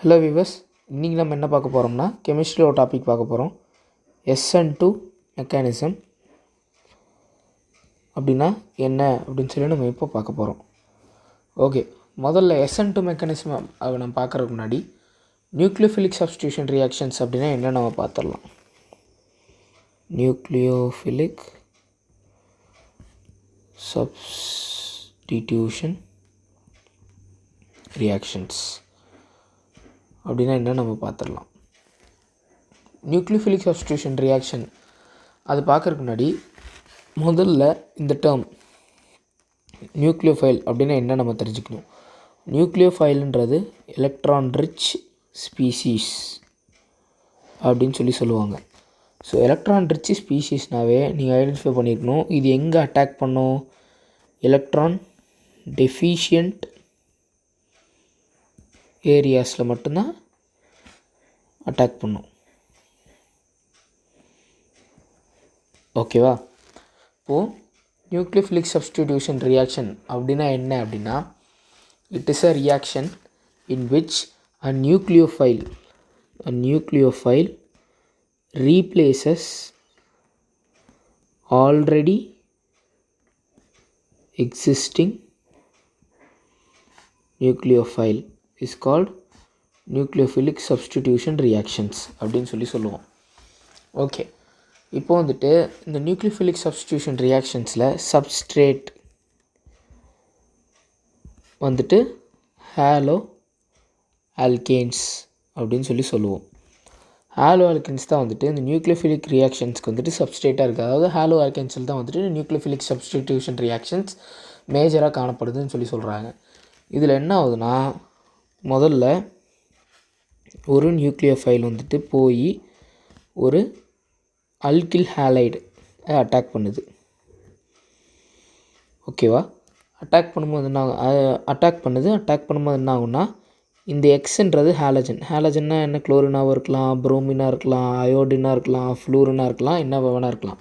Hello viewers, இன்றைக்கி நம்ம என்ன பார்க்க போகிறோம்னா கெமிஸ்ட்ரியில் ஒரு டாபிக் பார்க்க போகிறோம். SN2 மெக்கானிசம் அப்படின்னா என்ன அப்படின்னு சொல்லி நம்ம இப்போ பார்க்க போகிறோம். ஓகே, முதல்ல SN2 மெக்கானிசம் நம்ம பார்க்குறதுக்கு முன்னாடி நியூக்ளியோஃபிலிக் சப்ஸ்டியூஷன் ரியாக்ஷன்ஸ் அப்படின்னா என்ன நம்ம பார்த்துடலாம். நியூக்ளியோஃபிலிக் சப்ஸ்டிடியூஷன் ரியாக்ஷன்ஸ் அப்படின்னா என்ன நம்ம பார்த்துடலாம். நியூக்ளியோஃபிலிக் சப்ஸ்டியூஷன் ரியாக்ஷன் அது பார்க்குறதுக்கு முன்னாடி முதல்ல இந்த டேர்ம் நியூக்ளியோஃபைல் அப்படின்னா என்ன நம்ம தெரிஞ்சுக்கணும். நியூக்ளியோஃபைல்ன்றது எலக்ட்ரான் ரிச் ஸ்பீஷீஸ் அப்படின்னு சொல்லுவாங்க. ஸோ எலக்ட்ரான் ரிச் ஸ்பீஷீஸ்னாவே நீங்கள் ஐடென்டிஃபை பண்ணியிருக்கணும். இது எங்கே அட்டாக் பண்ணும்? எலக்ட்ரான் டெஃபிஷியன்ட் ஏரியாஸில் மட்டும்தான் அட்டாக் பண்ணும். ஓகேவா? இப்போது நியூக்ளியோஃபிலிக் சப்ஸ்டிடியூஷன் ரியாக்ஷன் அப்படின்னா என்ன அப்படின்னா, it is a reaction in which a nucleophile replaces already existing nucleophile is called nucleophilic substitution reactions அப்படின்னு சொல்லுவோம். ஓகே, இப்போ வந்துட்டு இந்த நியூக்ளியோஃபிலிக் சப்ஸ்டிடியூஷன் ரியாக்ஷன்ஸில் சப்ஸ்ட்ரேட் வந்துட்டு ஹாலோ ஆல்கேன்ஸ் அப்படின்னு சொல்லுவோம். ஹாலோ ஆல்கேன்ஸ் தான் வந்துட்டு இந்த நியூக்ளியோஃபிலிக் ரியாக்ஷன்ஸ்க்கு வந்துட்டு சப்ஸ்ட்ரேட்டாக இருக்குது. அதாவது ஹாலோ ஆல்கேன்ஸில் தான் வந்துட்டு நியூக்ளியோஃபிலிக் சப்ஸ்டிடியூஷன் ரியாக்ஷன்ஸ் மேஜராக காணப்படுதுன்னு சொல்கிறாங்க. இதில் என்ன ஆகுதுன்னா, முதல்ல ஒரு நியூக்ளியோஃபைல் வந்துட்டு போய் ஒரு அல்கில் ஹாலைடு அட்டாக் பண்ணுது. ஓகேவா? அட்டாக் பண்ணும்போது என்ன ஆகும்னா, இந்த எக்ஸுன்றது ஹாலஜன்னா என்ன? குளோரினாகவும் இருக்கலாம், புரோமினாக இருக்கலாம், அயோடினாக இருக்கலாம், ஃப்ளூரினாக இருக்கலாம், என்ன வேணால் இருக்கலாம்.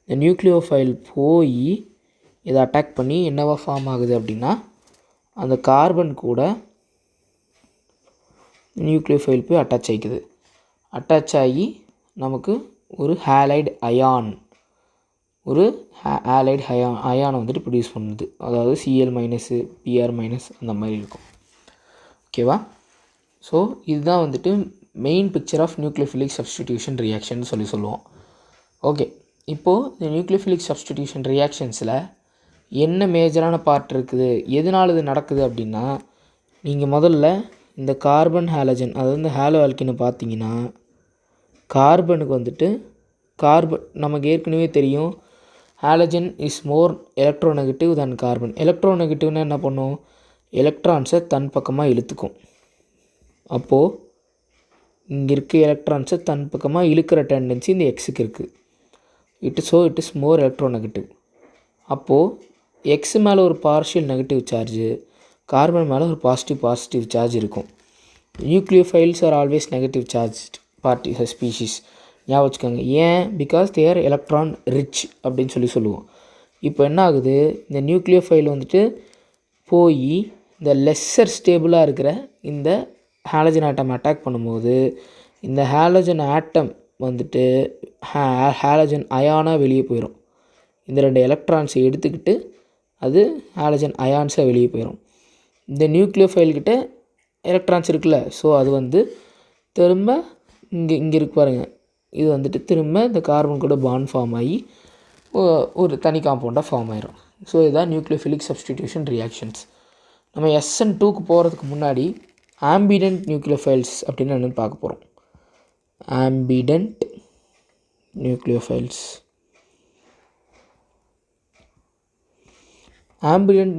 இந்த நியூக்ளியோஃபைல் போய் இதை அட்டாக் பண்ணி என்னவா ஃபார்ம் ஆகுது அப்படின்னா, அந்த கார்பன் கூட நியூக்ளியோஃபைல் போய் அட்டாச் ஆகிக்குது. அட்டாச் ஆகி நமக்கு ஒரு ஹாலைடு அயான் அயானை வந்துட்டு ப்ரொடியூஸ் பண்ணுது. அதாவது Cl-, Br- அந்த மாதிரி இருக்கும். ஓகேவா? ஸோ இதுதான் வந்துட்டு main picture of nucleophilic substitution reaction சொல்லுவோம். ஓகே, இப்போது இந்த நியூக்ளியோஃபிலிக் சப்ஸ்டிடியூஷன் ரியாக்ஷன்ஸில் என்ன மேஜரான பார்ட் இருக்குது, எதனால் இது நடக்குது அப்படின்னா, நீங்கள் முதல்ல இந்த கார்பன் ஹாலஜன், அதாவது இந்த ஹாலோ ஆல்கினை பார்த்தீங்கன்னா, கார்பனுக்கு வந்துட்டு நமக்கு ஏற்கனவே தெரியும், halogen is more electronegative than carbon. எலக்ட்ரோநெகட்டிவ்னா என்ன பண்ணும்? எலக்ட்ரான்ஸை தன் பக்கமாக இழுத்துக்கும். அப்போது இங்கே இருக்க எலக்ட்ரான்ஸை தன் பக்கமாக இழுக்கிற டெண்டன்சி இந்த எக்ஸுக்கு இருக்குது. It is more electronegative. அப்போது எக்ஸ் மேலே ஒரு பார்ஷியல் நெகட்டிவ் சார்ஜு, கார்பன் மேலே ஒரு பாசிட்டிவ் சார்ஜ் இருக்கும். Nucleophiles are always negative charge species. ஞாபகம் வச்சுக்கோங்க. ஏன்? Because they are electron rich அப்படின்னு சொல்லுவோம். இப்போ என்ன ஆகுது, இந்த நியூக்ளியோஃபைல் வந்துட்டு போய் இந்த லெஸ்ஸர் ஸ்டேபிளாக இருக்கிற இந்த ஹாலஜன் ஆட்டம் அட்டாக் பண்ணும்போது, இந்த ஹாலஜன் ஆட்டம் வந்துட்டு ஹாலஜன் அயானாக வெளியே போயிடும். இந்த 2 எலக்ட்ரான்ஸை எடுத்துக்கிட்டு அது ஹாலஜன் அயான்ஸாக வெளியே போயிடும். இந்த நியூக்ளியோஃபைல்கிட்ட எலக்ட்ரான்ஸ் இருக்குல்ல, ஸோ அது வந்து திரும்ப இங்கே இருக்கு பாருங்கள், இது வந்துட்டு திரும்ப இந்த கார்பன் கூட பாண்ட் ஃபார்ம் ஆகி ஒரு தனி காம்பவுண்டாக ஃபார்ம் ஆயிரும். ஸோ இதுதான் நியூக்ளியோஃபிலிக் சப்ஸ்டிடியூஷன் ரியாக்ஷன்ஸ். நம்ம SN2க்கு போகிறதுக்கு முன்னாடி ஆம்பிடென்ட் நியூக்ளியோஃபைல்ஸ் அப்படின்னு என்னென்னு பார்க்க போகிறோம். ஆம்பிடென்ட்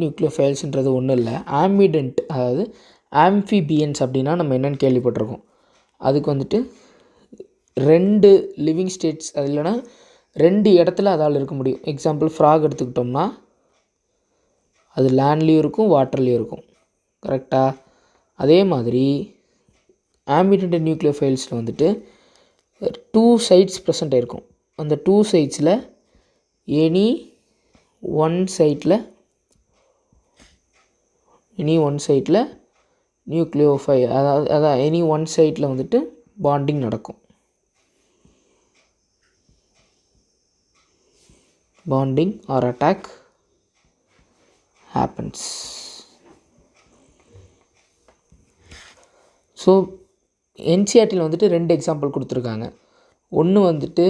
நியூக்ளியோஃபைல்ஸ்ன்றது ஒன்றும் இல்லை. ஆம்பிடென்ட் அதாவது ஆம்ஃபிபியன்ஸ் அப்படின்னா நம்ம என்னென்னு கேள்விப்பட்டிருக்கோம். அதுக்கு வந்துட்டு 2 லிவிங் ஸ்டேட்ஸ், அது இல்லைன்னா 2 இடத்துல அதால் இருக்க முடியும். எக்ஸாம்பிள் ஃப்ராக் எடுத்துக்கிட்டோம்னா அது லேண்ட்லேயும் இருக்கும், வாட்டர்லேயும் இருக்கும். கரெக்டாக? அதே மாதிரி ஆம்பிடென்ட் நியூக்ளியோஃபைல்ஸில் வந்துட்டு 2 சைட்ஸ் ப்ரெசென்ட் ஆகிருக்கும். அந்த 2 சைட்ஸில் எனி ஒன் சைட்டில் நியூக்ளியோஃபைல் அதான் எனி ஒன் சைட்டில் வந்துட்டு பாண்டிங் நடக்கும். Bonding or attack happens. So என்சிஆர்டியில் வந்துட்டு 2 எக்ஸாம்பிள் கொடுத்துருக்காங்க. ஒன்று வந்துட்டு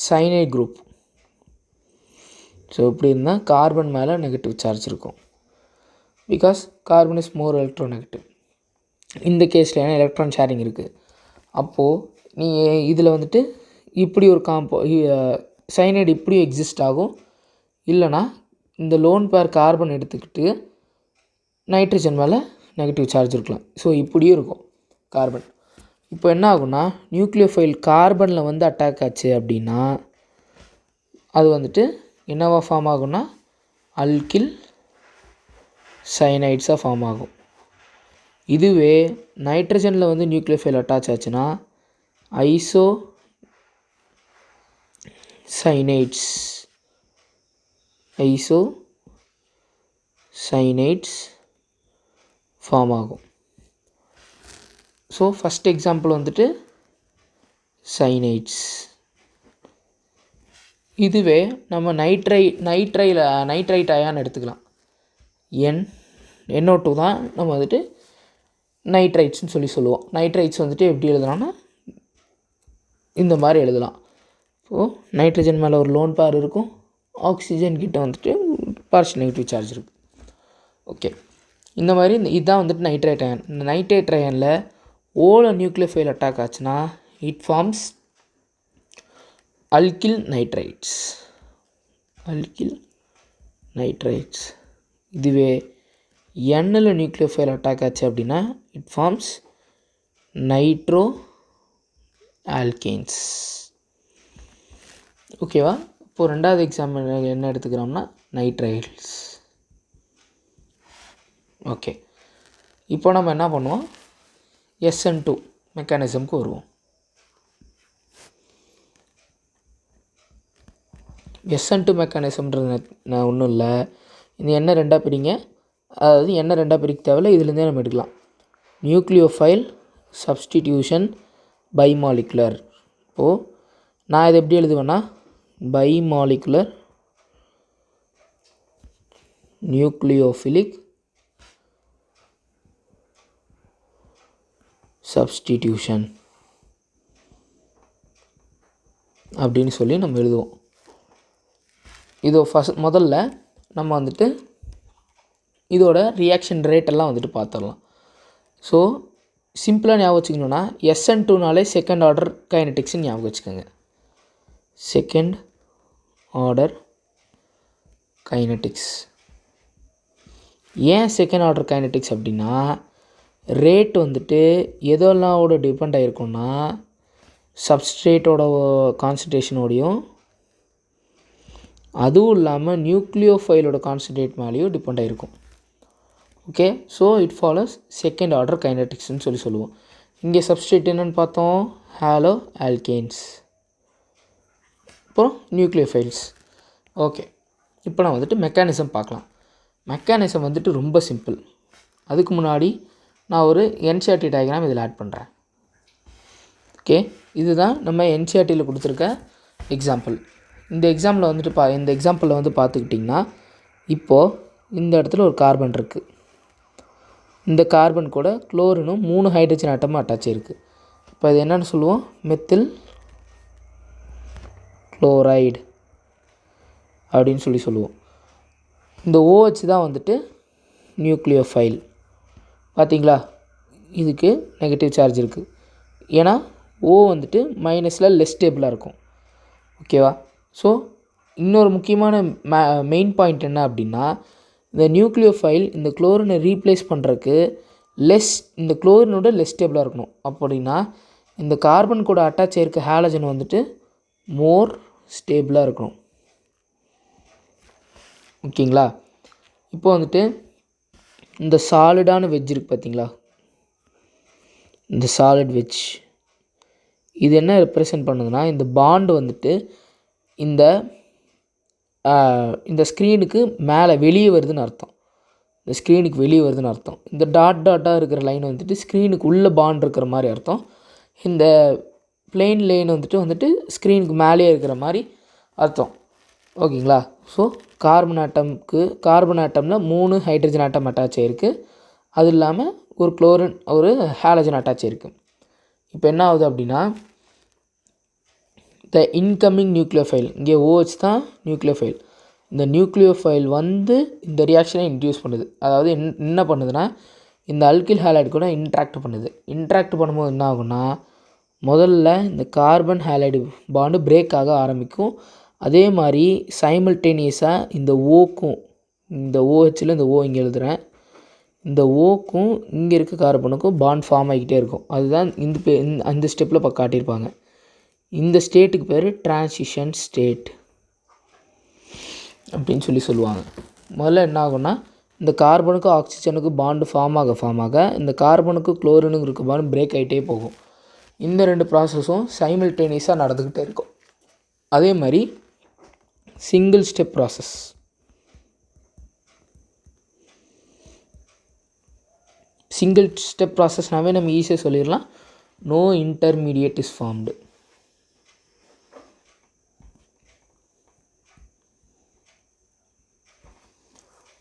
சைனைட் குரூப். ஸோ இப்படி இருந்தால் கார்பன் மேலே நெகட்டிவ் சார்ஜ் இருக்கும். Because carbon is more electronegative. இந்த கேஸில் ஏன்னா எலக்ட்ரான் ஷேரிங் இருக்குது. அப்போது நீ இதில் வந்துட்டு இப்படி ஒரு சைனைடு இப்படியும் எக்ஸிஸ்ட் ஆகும். இல்லைனா இந்த லோன் பேர் கார்பன் எடுத்துக்கிட்டு நைட்ரஜன் மேலே நெகட்டிவ் சார்ஜ் இருக்கலாம். ஸோ இப்படியும் இருக்கும் கார்பன். இப்போ என்ன ஆகும்னா நியூக்ளியோஃபைல் கார்பனில் வந்து அட்டாக் ஆச்சு அப்படின்னா அது வந்துட்டு என்னவா ஃபார்ம் ஆகும்னா அல்கில் சைனைட்ஸாக ஃபார்ம் ஆகும். இதுவே நைட்ரஜனில் வந்து நியூக்ளியோஃபைல் அட்டாச் ஆச்சுன்னா ஐசோ சைனைட்ஸ் ஃபார்ம் ஆகும். ஸோ ஃபஸ்ட் எக்ஸாம்பிள் வந்துட்டு சைனைட்ஸ். இதுவே நம்ம நைட்ரைட் அயான் எடுத்துக்கலாம். NO2 தான் நம்ம வந்துட்டு நைட்ரைட்ஸ்னு சொல்லுவோம். நைட்ரைட்ஸ் வந்துட்டு எப்படி எழுதலாம்னா இந்த மாதிரி எழுதலாம். ஸோ நைட்ரஜன் மேலே ஒரு லோன் பேர் இருக்கும், ஆக்சிஜன் கிட்ட வந்துட்டு பார்ஷியல் நெகட்டிவ் சார்ஜ் இருக்குது. ஓகே, இந்த மாதிரி இதுதான் வந்துட்டு நைட்ரைட் அயான். இந்த நைட்ரைட் அயானில் ஓல நியூக்ளியோஃபைல் அட்டாக் ஆச்சுன்னா இட் ஃபார்ம்ஸ் அல்கில் நைட்ரைட்ஸ். இதுவே Nல் நியூக்ளியோஃபைல் அட்டாக் ஆச்சு அப்படின்னா இட் ஃபார்ம்ஸ் நைட்ரோ ஆல்கேன்ஸ். ஓகேவா? இப்போது 2வது எக்ஸாம்பிள் என்ன எடுத்துக்கிறோம்னா நைட்ரைல்ஸ். ஓகே, இப்போ நம்ம என்ன பண்ணுவோம், SN2 மெக்கானிசம்க்கு வருவோம். SN2 மெக்கானிசம்ன்றது ஒன்றும் இல்லை, இந்த எண்ணெய் 2ஆக பிரிங்க. அதாவது எண்ணெய் 2ஆக பிரிக்க தேவையில்லை, இதுலேருந்தே நம்ம எடுக்கலாம். Nucleophile substitution bimolecular. இப்போது நான் இதை எப்படி எழுதுவேன்னா பைமாலிகுலர் நியூக்ளியோஃபிலிக் சப்ஸ்டிடியூஷன் அப்படின்னு சொல்லி நம்ம எழுதுவோம். இதோ முதல்ல நம்ம வந்துட்டு இதோட ரியாக்ஷன் ரேட்டெல்லாம் வந்துட்டு பார்த்துடலாம். ஸோ சிம்பிளாக ஞாபகம் வச்சுக்கணுன்னா SN2னாலே செகண்ட் ஆர்டர் கைனடிக்ஸ்ன்னு ஞாபகம் வச்சுக்கோங்க. Second order kinetics. ஏன் செகண்ட் ஆர்டர் கைனடிக்ஸ் அப்படின்னா ரேட் வந்துட்டு எதெல்லாமோட டிபெண்ட் ஆகிருக்கும்னா சப்ஸ்ட்ரேட்டோட கான்சன்ட்ரேஷனோடையும் அதுவும் இல்லாமல் நியூக்ளியோஃபைலோட கான்சன்ட்ரேட் மேலேயும் டிபெண்ட் ஆகிருக்கும். Okay, so it follows second order கைனடிக்ஸ்ன்னு சொல்லுவோம். இங்கே சப்ஸ்ட்ரேட் என்னென்னு பார்த்தோம், ஹாலோ ஆல்கேன்ஸ், அப்புறம் நியூக்ளியோஃபைல்ஸ். ஓகே, இப்போ நான் வந்துட்டு மெக்கானிசம் பார்க்கலாம். மெக்கானிசம் வந்துட்டு ரொம்ப சிம்பிள். அதுக்கு முன்னாடி நான் ஒரு என்சிஆர்டி டயக்ராம் இதில் ஆட் பண்ணுறேன். ஓகே, இதுதான் நம்ம என்சிஆர்டியில் கொடுத்துருக்க எக்ஸாம்பிள். இந்த எக்ஸாம்பிளில் வந்து பார்த்துக்கிட்டிங்கன்னா இப்போது இந்த இடத்துல ஒரு கார்பன் இருக்குது. இந்த கார்பன் கூட குளோரினும் 3 ஹைட்ரஜன் ஆட்டமும் அட்டாச் இருக்குது. இப்போ இது என்னென்னு சொல்லுவோம், மெத்தில் குளோரைடு அப்படின்னு சொல்லுவோம். இந்த OH தான் வந்துட்டு நியூக்ளியோஃபைல். பார்த்தீங்களா, இதுக்கு நெகட்டிவ் சார்ஜ் இருக்குது. ஏன்னா O வந்துட்டு மைனஸில் லெஸ் ஸ்டேபிளாக இருக்கும். ஓகேவா? ஸோ இன்னொரு முக்கியமான மெயின் பாயிண்ட் என்ன அப்படின்னா இந்த நியூக்ளியோஃபைல் இந்த குளோரினை ரீப்ளேஸ் பண்ணுறதுக்கு இந்த குளோரினோட லெஸ் ஸ்டேபிளாக இருக்கணும். அப்படின்னா இந்த கார்பன் கூட அட்டாச் ஆகிருக்க ஹாலஜன் வந்துட்டு மோர் ஸ்டேபிளாக இருக்கணும். ஓகேங்களா? இப்போ வந்துட்டு இந்த சாலிடான வெஜ் இருக்குது பார்த்தீங்களா, இந்த சாலிட் வெஜ் இது என்ன ரெப்ரசன்ட் பண்ணுதுன்னா இந்த பாண்டு வந்துட்டு இந்த ஸ்க்ரீனுக்கு மேலே வெளியே வருதுன்னு அர்த்தம். இந்த ஸ்க்ரீனுக்கு வெளியே வருதுன்னு அர்த்தம். இந்த டாட்டாக இருக்கிற லைன் வந்துட்டு ஸ்க்ரீனுக்கு உள்ளே பாண்ட் இருக்கிற மாதிரி அர்த்தம். இந்த பிளெயின் லைன் வந்துட்டு ஸ்க்ரீனுக்கு மேலே இருக்கிற மாதிரி அர்த்தம். ஓகேங்களா? ஸோ கார்பன் ஆட்டமில் 3 ஹைட்ரஜன் ஆட்டம் அட்டாச் ஆகிருக்கு. அது இல்லாமல் ஒரு குளோரின் ஒரு ஹாலஜன் அட்டாச் ஆகிருக்கு. இப்போ என்ன ஆகுது அப்படின்னா த இன்கமிங் நியூக்ளியோஃபைல், இங்கே OH தான் நியூக்ளியோஃபைல். இந்த நியூக்ளியோஃபைல் இந்த ரியாக்ஷனை இன்டியூஸ் பண்ணுது. அதாவது என்ன பண்ணுதுன்னா இந்த அல்கில் ஹாலைடு கூட இன்ட்ராக்ட் பண்ணுது. இன்ட்ராக்ட் பண்ணும்போது என்ன ஆகும்னா முதல்ல இந்த கார்பன் ஹாலைடு பாண்டு பிரேக் ஆக ஆரம்பிக்கும். அதே மாதிரி சைமல்டேனியஸாக இந்த ஓக்கும் இந்த OHல் இந்த O இங்கே எழுதுகிறேன், இந்த ஓக்கும் இங்கே இருக்க கார்பனுக்கும் பாண்ட் ஃபார்ம் ஆகிக்கிட்டே இருக்கும். அதுதான் அந்த ஸ்டெப்பில் இப்போ காட்டியிருப்பாங்க. இந்த ஸ்டேட்டுக்கு பேர் டிரான்சிஷன் ஸ்டேட் அப்படின்னு சொல்லுவாங்க. முதல்ல என்ன ஆகும்னா இந்த கார்பனுக்கும் ஆக்சிஜனுக்கும் பாண்டு ஃபார்ம் ஆக இந்த கார்பனுக்கும் குளோரினுக்கு இருக்க பாண்டு பிரேக் ஆகிட்டே போகும். இந்த 2 ப்ராசஸும் சைமல்டேனியஸாக நடந்துக்கிட்டே இருக்கும். அதே மாதிரி single step process. Single step ப்ராசஸ்னாவே நம்ம ஈஸியாக சொல்லிடலாம். No intermediate is formed.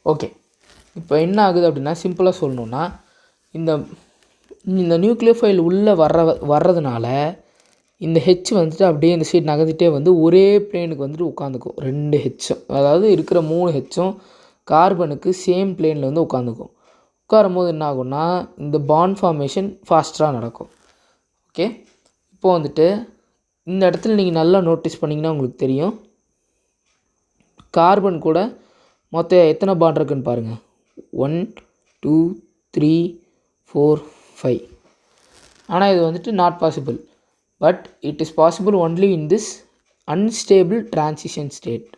Okay, இப்போ என்ன ஆகுது அப்படின்னா சிம்பிளாக சொல்லணுன்னா இந்த நியூக்ளியோஃபைல் உள்ளே வர்றதுனால இந்த ஹெச் அப்படியே இந்த சைடு நகர்ந்துகிட்டே ஒரே பிளேனுக்கு உட்காந்துக்கும். 2 ஹெச்சும், அதாவது இருக்கிற 3 ஹெச்சும் கார்பனுக்கு சேம் பிளேனில் உட்காந்துக்கும். உட்காரும் போது என்ன ஆகும்னா இந்த பாண்ட் ஃபார்மேஷன் ஃபாஸ்ட்டாக நடக்கும். ஓகே, இப்போது இந்த இடத்துல நீங்கள் நல்லா நோட்டீஸ் பண்ணிங்கன்னா உங்களுக்கு தெரியும் கார்பன் கூட மொத்தம் எத்தனை பாண்ட் இருக்குன்னு பாருங்கள். 1 2 3 4 5. ஆனால் இது not possible. But it is possible only in this unstable transition state.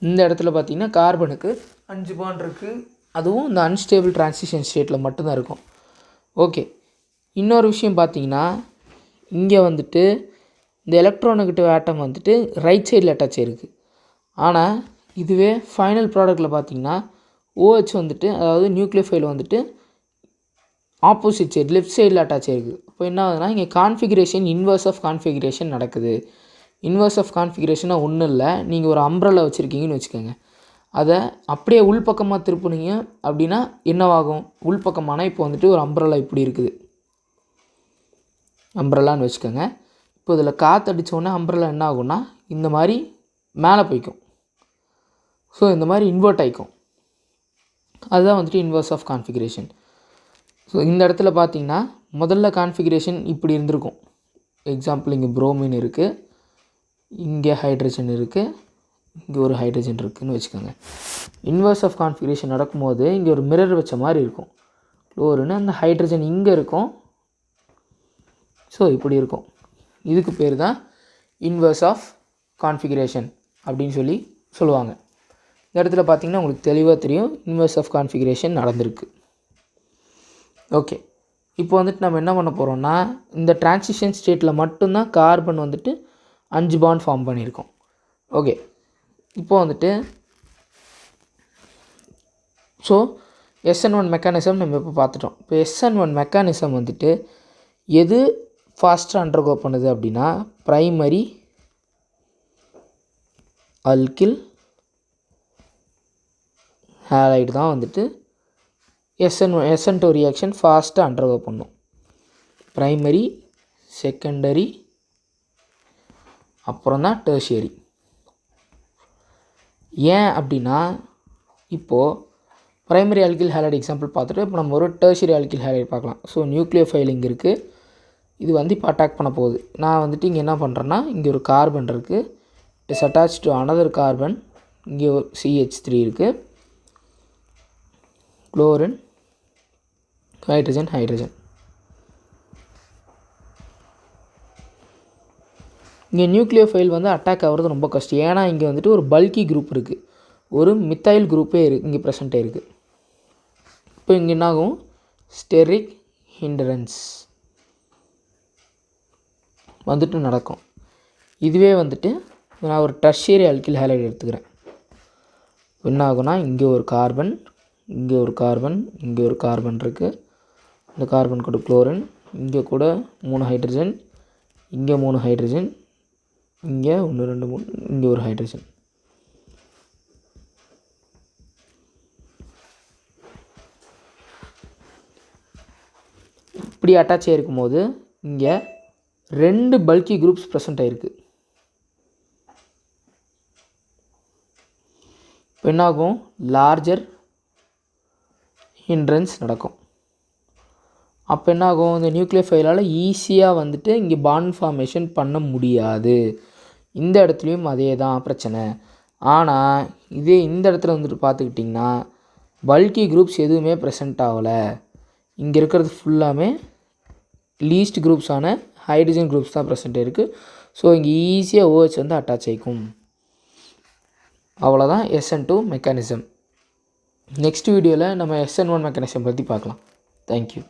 இந்த இடத்துல பார்த்திங்கன்னா கார்பனுக்கு 5 பாண்ட் இருக்குது. அதுவும் இந்த அன்ஸ்டேபிள் டிரான்சிஷன் ஸ்டேட்டில் மட்டும்தான் இருக்கும். ஓகே, இன்னொரு விஷயம் பார்த்திங்கன்னா இங்கே இந்த எலக்ட்ரோநெகட்டிவ் ஆட்டம் ரைட் சைடில் அட்டாச் ஆகிருக்கு. ஆனால் இதுவே ஃபைனல் ப்ராடக்ட்டில் பார்த்திங்கன்னா OH அதாவது நியூக்ளியோஃபைல் ஆப்போசிட் சைடு லெஃப்ட் சைடில் அட்டாச் ஆகிருக்கு. இப்போ என்ன ஆகுதுன்னா இங்கே கான்ஃபிகரேஷன் இன்வர்ஸ் ஆஃப் கான்ஃபிகரேஷன் நடக்குது. இன்வர்ஸ் ஆஃப் கான்ஃபிகரேஷனாக ஒன்றும் இல்லை, நீங்கள் ஒரு அம்ப்ரெல்லா வச்சுருக்கீங்கன்னு வச்சுக்கோங்க. அதை அப்படியே உள்பக்கமாக திருப்புனீங்க அப்படின்னா என்னவாகும்? உள்பக்கமான இப்போ ஒரு அம்ப்ரெல்லா இப்படி இருக்குது அம்ப்ரெல்லான்னு வச்சுக்கோங்க. இப்போ இதில் காற்று அடித்தோடனே அம்ப்ரெல்லா என்ன ஆகும்னா இந்த மாதிரி மேலே போய்க்கும். ஸோ இந்த மாதிரி இன்வெர்ட் ஆகிக்கும். அதுதான் இன்வர்ஸ் ஆஃப் கான்ஃபிகரேஷன். ஸோ இந்த இடத்துல பார்த்திங்கன்னா முதல்ல கான்ஃபிகரேஷன் இப்படி இருந்திருக்கும். எக்ஸாம்பிள் இங்கே புரோமின் இருக்குது, இங்கே ஹைட்ரஜன் இருக்குது, இங்கே ஒரு ஹைட்ரஜன் இருக்குதுன்னு வச்சுக்கோங்க. இன்வர்ஸ் ஆஃப் கான்ஃபிகரேஷன் நடக்கும்போது இங்கே ஒரு மிரர் வச்ச மாதிரி இருக்கும். குளோரின் அந்த ஹைட்ரஜன் இங்கே இருக்கும். ஸோ இப்படி இருக்கும். இதுக்கு பேர் தான் இன்வர்ஸ் ஆஃப் கான்ஃபிகரேஷன் அப்படின்னு சொல்லுவாங்க. இந்த இடத்துல பார்த்திங்கன்னா உங்களுக்கு தெளிவாக தெரியும் இன்வர்ஸ் ஆஃப் கான்ஃபிகரேஷன் நடந்திருக்கு. ஓகே, இப்போ நம்ம என்ன பண்ண போகிறோம்னா இந்த டிரான்சிஷன் ஸ்டேட்டில் மட்டும்தான் கார்பன் 5 பாண்ட் ஃபார்ம் பண்ணியிருக்கோம். ஓகே, இப்போ ஸோ SN1 மெக்கானிசம் நம்ம இப்போ பார்த்துட்டோம். இப்போ SN1 மெக்கானிசம் எது ஃபாஸ்ட்டாக அண்டர்கோ பண்ணுது அப்படின்னா ப்ரைமரி அல்கில் ஹாலைடு தான் SN2 ரியாக்ஷன் ஃபாஸ்ட்டாக அண்டர்கோ பண்ணும். ப்ரைமரி, செகண்டரி, அப்புறம் தான் டெர்ஷியரி. ஏன் அப்படின்னா இப்போது ப்ரைமரி அல்கில் ஹாலைடு எக்ஸாம்பிள் பார்த்துட்டு இப்போ நம்ம ஒரு டெர்ஷியரி அல்கில் ஹாலைடு பார்க்கலாம். ஸோ நியூக்ளியோஃபைல் இங்கே இருக்குது. இது இப்போ அட்டாக் பண்ண போகுது. நான் இங்கே என்ன பண்ணுறேன்னா இங்கே ஒரு கார்பன் இருக்குது, it is attach to another carbon. இங்கே ஒரு CH3 இருக்குது, குளோரின், ஹைட்ரஜன். இங்கே நியூக்ளியோஃபைல் அட்டாக் ஆகிறது ரொம்ப கஷ்டம். ஏன்னா இங்கே ஒரு பல்கி குரூப் இருக்குது, ஒரு மித்தைல் குரூப்பே இங்கே ப்ரெசென்ட் ஆகிருக்கு. இப்போ இங்கே என்னாகும் ஸ்டெரிக் ஹிண்டரன்ஸ் நடக்கும். இதுவே நான் ஒரு டெர்ஷியரி அல்கில் ஹாலைடு எடுத்துக்கிறேன். என்ன ஆகுனா இங்கே ஒரு கார்பன், இங்கே ஒரு கார்பன், இங்கே ஒரு கார்பன் இருக்குது. இந்த கார்பன் கூட குளோரின், இங்கே கூட 3 ஹைட்ரஜன், இங்கே 3 ஹைட்ரஜன், இங்கே 1 2 3, இங்கே ஒரு ஹைட்ரஜன். இப்படி அட்டாச் ஆகிருக்கும் போது இங்கே 2 பல்கி குரூப்ஸ் ப்ரெசென்ட் ஆகிருக்கு. இப்போ என்னாகும், லார்ஜர் ஹிண்ட்ரன்ஸ் நடக்கும். அப்போ என்னாகும், இந்த நியூக்ளியோஃபைலால் ஈஸியாக வந்துட்டு இங்கே பாண்ட் ஃபார்மேஷன் பண்ண முடியாது. இந்த இடத்துலையும் அதே தான் பிரச்சனை. ஆனால் இதே இந்த இடத்துல வந்துட்டு பார்த்துக்கிட்டிங்கன்னா பல்கி குரூப்ஸ் எதுவுமே ப்ரெசென்ட் ஆகலை. இங்கே இருக்கிறது ஃபுல்லாமே லீஸ்ட் குரூப்ஸான ஹைட்ரஜன் குரூப்ஸ் தான் ப்ரெசென்ட் இருக்குது. ஸோ இங்கே ஈஸியாக OH வந்து அட்டாச் ஆகிக்கும். அவ்வளோதான் SN2 மெக்கானிசம். நெக்ஸ்ட் வீடியோவில் நம்ம SN1 மெக்கானிசம் பற்றி பார்க்கலாம். தேங்க்யூ.